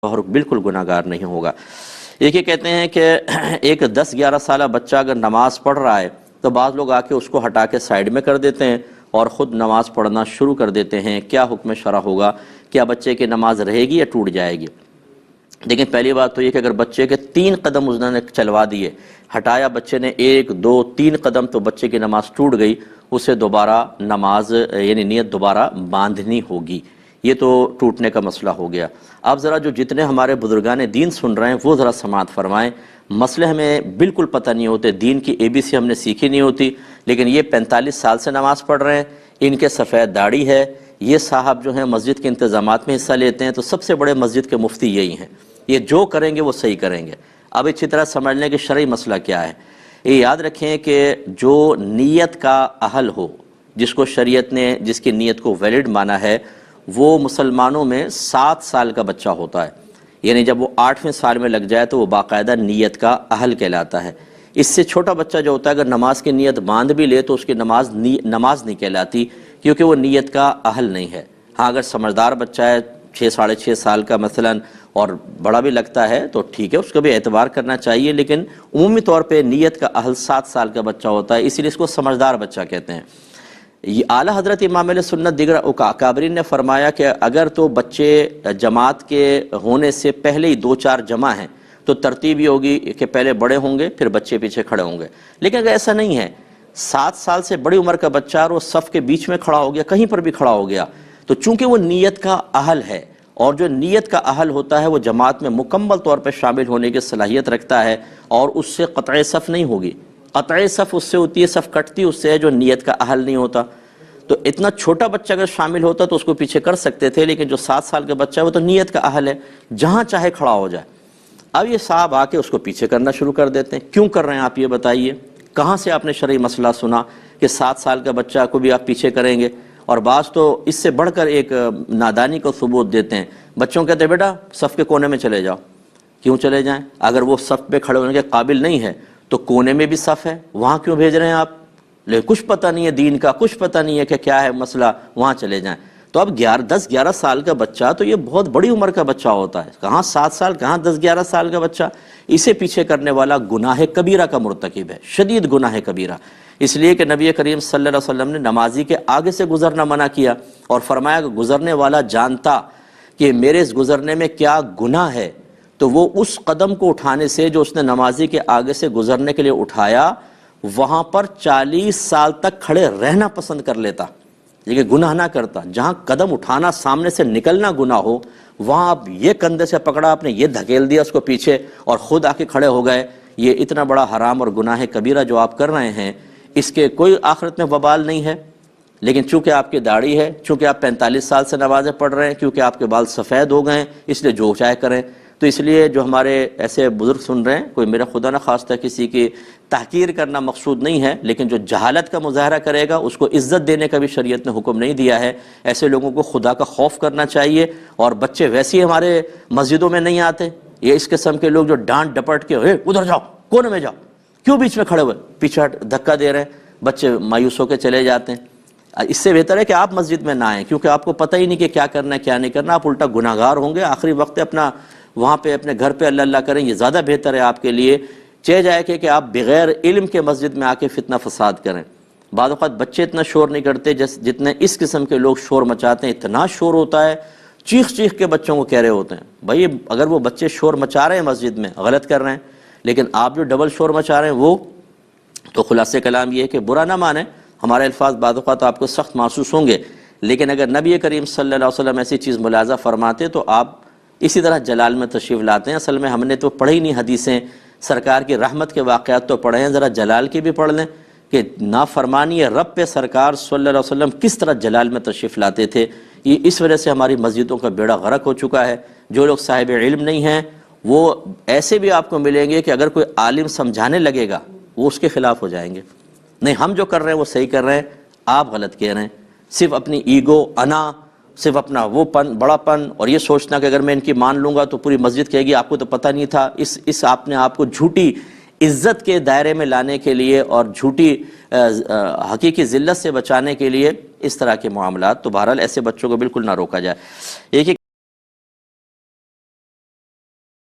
اور بالکل گناہگار نہیں ہوگا۔ یہ کہتے ہیں کہ ایک 10-11 سالہ بچہ اگر نماز پڑھ رہا ہے تو بعض لوگ آ کے اس کو ہٹا کے سائیڈ میں کر دیتے ہیں اور خود نماز پڑھنا شروع کر دیتے ہیں۔ کیا حکم شرع ہوگا؟ کیا بچے کی نماز رہے گی یا ٹوٹ جائے گی؟ لیکن پہلی بات تو یہ کہ اگر بچے کے 3 قدم اس نے چلوا دیے، ہٹایا بچے نے 1 2 3 قدم، تو بچے کی نماز ٹوٹ گئی، اسے دوبارہ نماز یعنی نیت دوبارہ باندھنی ہوگی۔ یہ تو ٹوٹنے کا مسئلہ ہو گیا۔ اب ذرا جو جتنے ہمارے بزرگان دین سن رہے ہیں وہ ذرا سماعت فرمائیں۔ مسئلے ہمیں بالکل پتہ نہیں ہوتے، دین کی ABC ہم نے سیکھی نہیں ہوتی، لیکن یہ 45 سال سے نماز پڑھ رہے ہیں، ان کے سفید داڑھی ہے، یہ صاحب جو ہیں مسجد کے انتظامات میں حصہ لیتے ہیں، تو سب سے بڑے مسجد کے مفتی یہی ہیں، یہ جو کریں گے وہ صحیح کریں گے۔ اب اچھی طرح سمجھ لیں کہ شرعی مسئلہ کیا ہے۔ یہ یاد رکھیں کہ جو نیت کا اہل ہو، جس کو شریعت نے جس کی نیت کو ویلڈ مانا ہے، وہ مسلمانوں میں 7 سال کا بچہ ہوتا ہے، یعنی جب وہ 8ویں سال میں لگ جائے تو وہ باقاعدہ نیت کا اہل کہلاتا ہے۔ اس سے چھوٹا بچہ جو ہوتا ہے اگر نماز کی نیت باندھ بھی لے تو اس کی نماز نہیں کہلاتی، کیونکہ وہ نیت کا اہل نہیں ہے۔ ہاں اگر سمجھدار بچہ ہے 6-6.5 سال کا مثلا اور بڑا بھی لگتا ہے تو ٹھیک ہے، اس کا بھی اعتبار کرنا چاہیے، لیکن عمومی طور پہ نیت کا اہل 7 سال کا بچہ ہوتا ہے، اسی لیے اس کو سمجھدار بچہ کہتے ہیں۔ یہ اعلیٰ حضرت امام علیہ سنت دیگر اکابرین نے فرمایا کہ اگر تو بچے جماعت کے ہونے سے پہلے ہی 2-4 جمع ہیں تو ترتیب یہ ہوگی کہ پہلے بڑے ہوں گے پھر بچے پیچھے کھڑے ہوں گے، لیکن اگر ایسا نہیں ہے، 7 سال سے بڑی عمر کا بچہ اور وہ صف کے بیچ میں کھڑا ہو گیا، کہیں پر بھی کھڑا ہو گیا، تو چونکہ وہ نیت کا اہل ہے، اور جو نیت کا اہل ہوتا ہے وہ جماعت میں مکمل طور پر شامل ہونے کی صلاحیت رکھتا ہے، اور اس سے قطع صف نہیں ہوگی۔ قطع صف اس سے ہوتی ہے، صف کٹتی اس سے ہے جو نیت کا اہل نہیں ہوتا۔ تو اتنا چھوٹا بچہ اگر شامل ہوتا تو اس کو پیچھے کر سکتے تھے، لیکن جو 7 سال کا بچہ ہے وہ تو نیت کا اہل ہے، جہاں چاہے کھڑا ہو جائے۔ اب یہ صاحب آ کے اس کو پیچھے کرنا شروع کر دیتے ہیں۔ کیوں کر رہے ہیں آپ یہ بتائیے؟ کہاں سے آپ نے شرعی مسئلہ سنا کہ 7 سال کا بچہ کو بھی آپ پیچھے کریں گے؟ اور بعض تو اس سے بڑھ کر ایک نادانی کو ثبوت دیتے ہیں، بچوں کہتے ہیں بیٹا صف کے کونے میں چلے جاؤ۔ کیوں چلے جائیں؟ اگر وہ صف پہ کھڑے ہونے کے قابل نہیں ہے تو کونے میں بھی صف ہے، وہاں کیوں بھیج رہے ہیں آپ؟ لیکن کچھ پتہ نہیں ہے دین کا، کچھ پتہ نہیں ہے کہ کیا ہے مسئلہ، وہاں چلے جائیں۔ تو اب 10-11 سال کا بچہ تو یہ بہت بڑی عمر کا بچہ ہوتا ہے، کہاں 7 سال، کہاں 10-11 سال کا بچہ، اسے پیچھے کرنے والا گناہ کبیرہ کا مرتکب ہے، شدید گناہ کبیرہ۔ اس لیے کہ نبی کریم صلی اللہ علیہ وسلم نے نمازی کے آگے سے گزرنا منع کیا اور فرمایا کہ گزرنے والا جانتا کہ میرے اس گزرنے میں کیا گناہ ہے تو وہ اس قدم کو اٹھانے سے جو اس نے نمازی کے آگے سے گزرنے کے لیے اٹھایا، وہاں پر 40 سال تک کھڑے رہنا پسند کر لیتا، لیکن گناہ نہ کرتا۔ جہاں قدم اٹھانا، سامنے سے نکلنا گناہ ہو، وہاں آپ یہ کندھے سے پکڑا، آپ نے یہ دھکیل دیا اس کو پیچھے اور خود آ کے کھڑے ہو گئے۔ یہ اتنا بڑا حرام اور گناہ کبیرہ جو آپ کر رہے ہیں، اس کے کوئی آخرت میں وبال نہیں ہے، لیکن چونکہ آپ کی داڑھی ہے، چونکہ آپ 45 سال سے نمازیں پڑھ رہے ہیں، کیونکہ آپ کے بال سفید ہو گئے ہیں، اس لیے جو چاہے کریں۔ تو اس لیے جو ہمارے ایسے بزرگ سن رہے ہیں، کوئی میرا خدا نہ خواستہ کسی کی تحقیر کرنا مقصود نہیں ہے، لیکن جو جہالت کا مظاہرہ کرے گا اس کو عزت دینے کا بھی شریعت نے حکم نہیں دیا ہے۔ ایسے لوگوں کو خدا کا خوف کرنا چاہیے، اور بچے ویسے ہی ہمارے مسجدوں میں نہیں آتے، یہ اس قسم کے لوگ جو ڈانٹ ڈپٹ کے ادھر جاؤ، کونے میں جاؤ، کیوں بیچ میں کھڑے ہوئے، پیچھے دھکا دے رہے ہیں، بچے مایوس ہو کے چلے جاتے ہیں۔ اس سے بہتر ہے کہ آپ مسجد میں نہ آئیں، کیونکہ آپ کو پتہ ہی نہیں کہ کیا کرنا ہے کیا نہیں کرنا، آپ الٹا گناہ گار ہوں گے۔ آخری وقت اپنا وہاں پہ اپنے گھر پہ اللہ اللہ کریں، یہ زیادہ بہتر ہے آپ کے لیے، چہ جائے کہ آپ بغیر علم کے مسجد میں آ کے فتنہ فساد کریں۔ بعض اوقات بچے اتنا شور نہیں کرتے جتنے اس قسم کے لوگ شور مچاتے ہیں، اتنا شور ہوتا ہے، چیخ چیخ کے بچوں کو کہہ رہے ہوتے ہیں۔ بھائی اگر وہ بچے شور مچا رہے ہیں مسجد میں، غلط کر رہے ہیں، لیکن آپ جو ڈبل شور مچا رہے ہیں وہ تو خلاصہ کلام یہ ہے کہ برا نہ مانیں۔ ہمارے الفاظ بعض اوقات آپ کو سخت محسوس ہوں گے، لیکن اگر نبی کریم صلی اللہ علیہ وسلم ایسی چیز ملاحظہ فرماتے تو آپ اسی طرح جلال میں تشریف لاتے ہیں۔ اصل میں ہم نے تو پڑھی نہیں حدیثیں، سرکار کی رحمت کے واقعات تو پڑھے ہیں، ذرا جلال کی بھی پڑھ لیں کہ نافرمانی رب پہ سرکار صلی اللہ علیہ وسلم کس طرح جلال میں تشریف لاتے تھے۔ یہ اس وجہ سے ہماری مسجدوں کا بیڑا غرق ہو چکا ہے۔ جو لوگ صاحب علم نہیں ہیں وہ ایسے بھی آپ کو ملیں گے کہ اگر کوئی عالم سمجھانے لگے گا وہ اس کے خلاف ہو جائیں گے، نہیں ہم جو کر رہے ہیں وہ صحیح کر رہے ہیں، آپ غلط کہہ رہے ہیں۔ صرف اپنی ایگو، انا، صرف اپنا وہ پن، بڑا پن، اور یہ سوچنا کہ اگر میں ان کی مان لوں گا تو پوری مسجد کہے گی آپ کو تو پتہ نہیں تھا، اس آپ نے آپ کو جھوٹی عزت کے دائرے میں لانے کے لیے اور جھوٹی حقیقی ذلت سے بچانے کے لیے اس طرح کے معاملات، تو بہرحال ایسے بچوں کو بالکل نہ روکا جائے۔ ایک